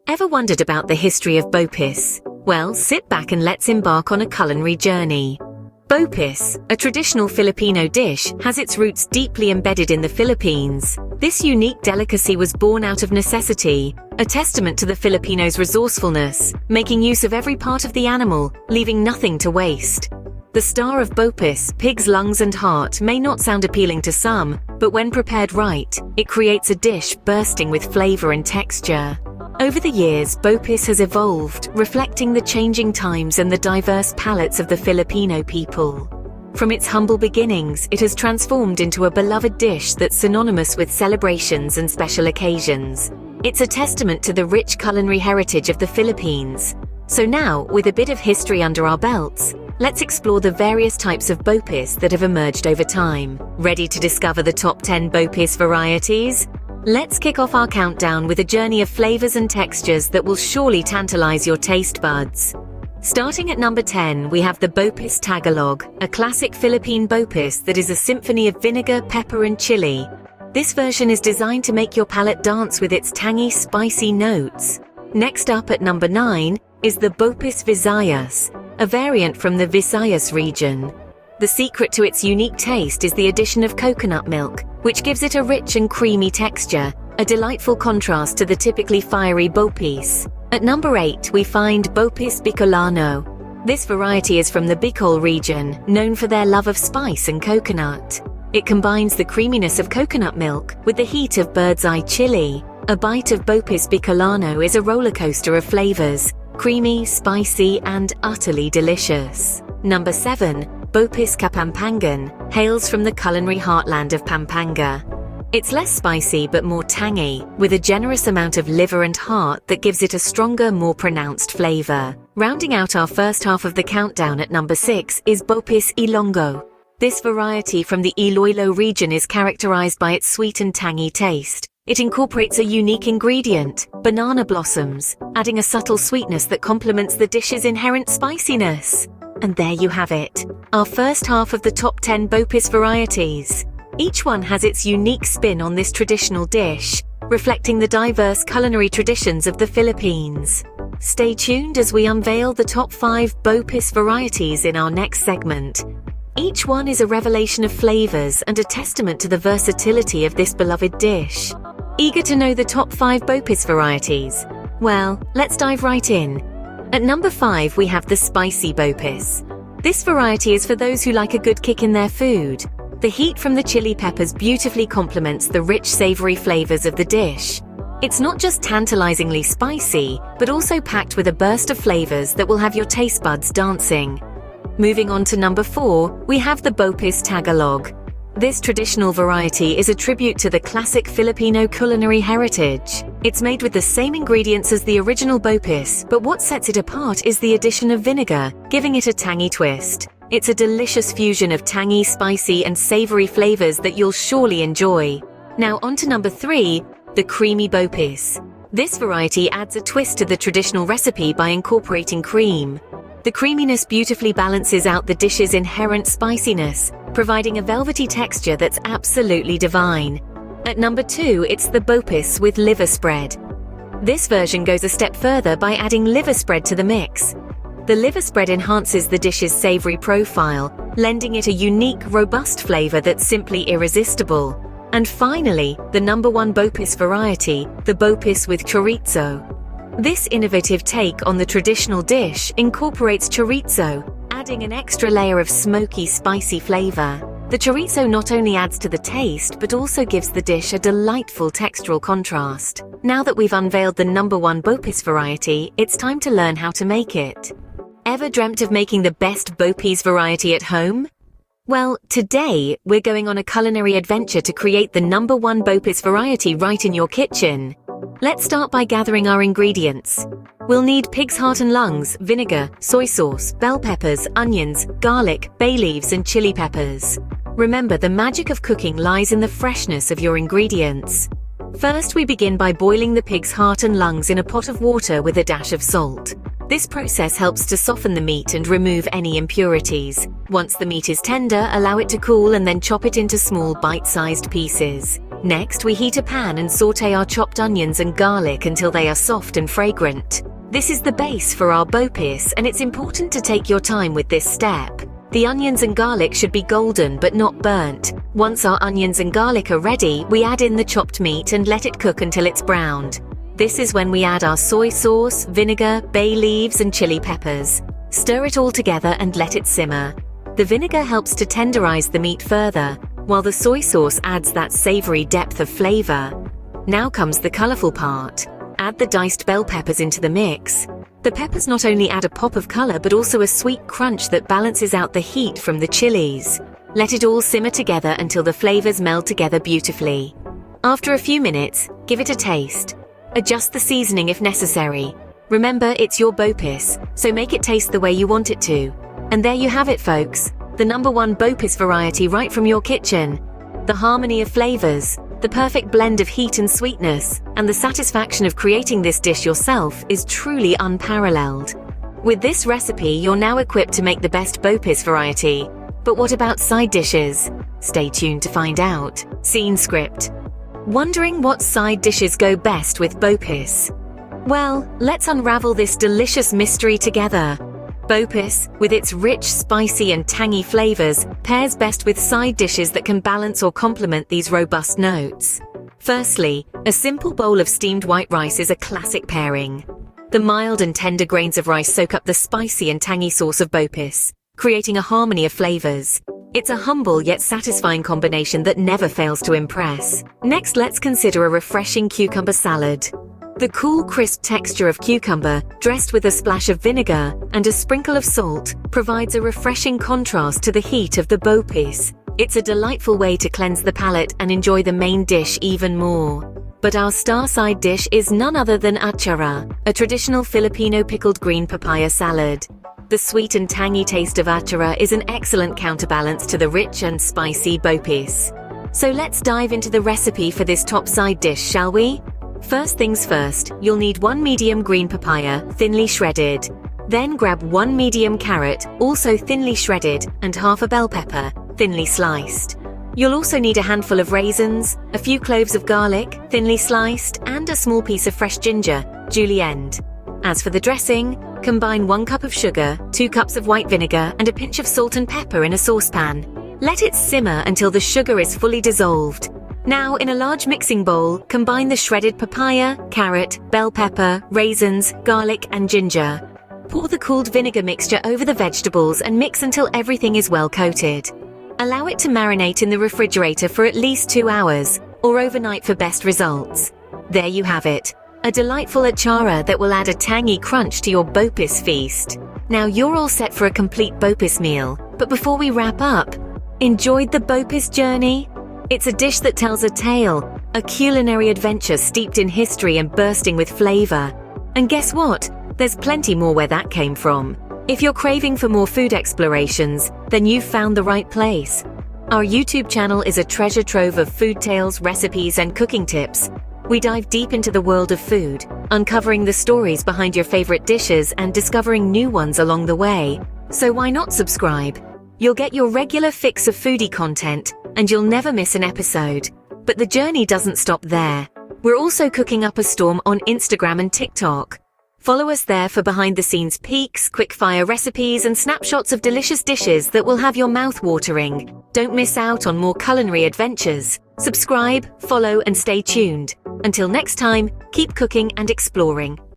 Ever wondered about the history of bopis? Well, sit back and let's embark on a culinary journey. Bopis, a traditional Filipino dish, has its roots deeply embedded in the Philippines. This unique delicacy was born out of necessity, a testament to the Filipinos' resourcefulness, making use of every part of the animal, leaving nothing to waste. The star of bopis, pig's lungs and heart, may not sound appealing to some, but when prepared right, it creates a dish bursting with flavor and texture. Over the years, bopis has evolved, reflecting the changing times and the diverse palates of the Filipino people. From its humble beginnings, it has transformed into a beloved dish that's synonymous with celebrations and special occasions. It's a testament to the rich culinary heritage of the Philippines. So now, with a bit of history under our belts, let's explore the various types of bopis that have emerged over time. Ready to discover the top 10 bopis varieties? Let's kick off our countdown with a journey of flavors and textures that will surely tantalize your taste buds. Starting at number 10, we have the bopis Tagalog, a classic Philippine bopis that is a symphony of vinegar, pepper, and chili. This version is designed to make your palate dance with its tangy, spicy notes. Next up at number 9 is the bopis Visayas, a variant from the Visayas region. The secret to its unique taste is the addition of coconut milk, which gives it a rich and creamy texture, a delightful contrast to the typically fiery bopis. At number 8, we find bopis Bicolano. This variety is from the Bicol region, known for their love of spice and coconut. It combines the creaminess of coconut milk with the heat of bird's eye chili. A bite of bopis Bicolano is a roller coaster of flavors, creamy, spicy, and utterly delicious. Number 7, bopis Kapampangan, hails from the culinary heartland of Pampanga. It's less spicy but more tangy, with a generous amount of liver and heart that gives it a stronger, more pronounced flavor. Rounding out our first half of the countdown at number 6 is bopis Ilonggo. This variety from the Iloilo region is characterized by its sweet and tangy taste. It incorporates a unique ingredient, banana blossoms, adding a subtle sweetness that complements the dish's inherent spiciness. And there you have it, our first half of the top 10 bopis varieties. Each one has its unique spin on this traditional dish, reflecting the diverse culinary traditions of the Philippines. Stay tuned as we unveil the top 5 bopis varieties in our next segment. Each one is a revelation of flavors and a testament to the versatility of this beloved dish. Eager to know the top 5 bopis varieties? Well, let's dive right in. At number 5, we have the spicy bopis. This variety is for those who like a good kick in their food. The heat from the chili peppers beautifully complements the rich, savory flavors of the dish. It's not just tantalizingly spicy, but also packed with a burst of flavors that will have your taste buds dancing. Moving on to number 4, we have the bopis Tagalog. This traditional variety is a tribute to the classic Filipino culinary heritage. It's made with the same ingredients as the original bopis, but what sets it apart is the addition of vinegar, giving it a tangy twist. It's a delicious fusion of tangy, spicy, and savory flavors that you'll surely enjoy. Now on to number 3, the creamy bopis. This variety adds a twist to the traditional recipe by incorporating cream. The creaminess beautifully balances out the dish's inherent spiciness, providing a velvety texture that's absolutely divine. At number 2, it's the bopis with liver spread. This version goes a step further by adding liver spread to the mix. The liver spread enhances the dish's savory profile, lending it a unique, robust flavor that's simply irresistible. And finally, the number 1 bopis variety, the bopis with chorizo. This innovative take on the traditional dish incorporates chorizo, adding an extra layer of smoky, spicy flavor. The chorizo not only adds to the taste, but also gives the dish a delightful textural contrast. Now that we've unveiled the number 1 bopis variety, it's time to learn how to make it. Ever dreamt of making the best bopis variety at home? Well, today, we're going on a culinary adventure to create the number 1 bopis variety right in your kitchen. Let's start by gathering our ingredients. We'll need pig's heart and lungs, vinegar, soy sauce, bell peppers, onions, garlic, bay leaves, and chili peppers. Remember, the magic of cooking lies in the freshness of your ingredients. First, we begin by boiling the pig's heart and lungs in a pot of water with a dash of salt. This process helps to soften the meat and remove any impurities. Once the meat is tender, allow it to cool and then chop it into small bite-sized pieces. Next, we heat a pan and sauté our chopped onions and garlic until they are soft and fragrant. This is the base for our bopis, and it's important to take your time with this step. The onions and garlic should be golden but not burnt. Once our onions and garlic are ready, we add in the chopped meat and let it cook until it's browned. This is when we add our soy sauce, vinegar, bay leaves, and chili peppers. Stir it all together and let it simmer. The vinegar helps to tenderize the meat further, while the soy sauce adds that savory depth of flavor. Now comes the colorful part. Add the diced bell peppers into the mix. The peppers not only add a pop of color but also a sweet crunch that balances out the heat from the chilies. Let it all simmer together until the flavors meld together beautifully. After a few minutes, give it a taste. Adjust the seasoning if necessary. Remember, it's your bopis, so make it taste the way you want it to. And there you have it, folks. The #1 bopis variety right from your kitchen. The harmony of flavors, the perfect blend of heat and sweetness, and the satisfaction of creating this dish yourself is truly unparalleled. With this recipe, you're now equipped to make the best bopis variety. But what about side dishes? Stay tuned to find out. Scene script. Wondering what side dishes go best with bopis? Well, let's unravel this delicious mystery together. Bopis, with its rich, spicy and tangy flavors, pairs best with side dishes that can balance or complement these robust notes. Firstly, a simple bowl of steamed white rice is a classic pairing. The mild and tender grains of rice soak up the spicy and tangy sauce of bopis, creating a harmony of flavors. It's a humble yet satisfying combination that never fails to impress. Next, let's consider a refreshing cucumber salad. The cool, crisp texture of cucumber, dressed with a splash of vinegar and a sprinkle of salt, provides a refreshing contrast to the heat of the bopis. It's a delightful way to cleanse the palate and enjoy the main dish even more. But our star side dish is none other than achara, a traditional Filipino pickled green papaya salad. The sweet and tangy taste of achara is an excellent counterbalance to the rich and spicy bopis. So let's dive into the recipe for this top side dish, shall we? First things first, you'll need 1 medium green papaya, thinly shredded. Then grab 1 medium carrot, also thinly shredded, and half a bell pepper, thinly sliced. You'll also need a handful of raisins, a few cloves of garlic, thinly sliced, and a small piece of fresh ginger, julienned. As for the dressing, combine 1 cup of sugar, 2 cups of white vinegar, and a pinch of salt and pepper in a saucepan. Let it simmer until the sugar is fully dissolved. Now, in a large mixing bowl, combine the shredded papaya, carrot, bell pepper, raisins, garlic, and ginger. Pour the cooled vinegar mixture over the vegetables and mix until everything is well coated. Allow it to marinate in the refrigerator for at least 2 hours, or overnight for best results. There you have it, a delightful achara that will add a tangy crunch to your bopis feast. Now you're all set for a complete bopis meal, but before we wrap up, enjoyed the bopis journey? It's a dish that tells a tale, a culinary adventure steeped in history and bursting with flavor. And guess what? There's plenty more where that came from. If you're craving for more food explorations, then you've found the right place. Our YouTube channel is a treasure trove of food tales, recipes, and cooking tips. We dive deep into the world of food, uncovering the stories behind your favorite dishes and discovering new ones along the way. So why not subscribe? You'll get your regular fix of foodie content, and you'll never miss an episode. But the journey doesn't stop there. We're also cooking up a storm on Instagram and TikTok. Follow us there for behind-the-scenes peeks, quick-fire recipes, and snapshots of delicious dishes that will have your mouth watering. Don't miss out on more culinary adventures. Subscribe, follow, and stay tuned. Until next time, keep cooking and exploring.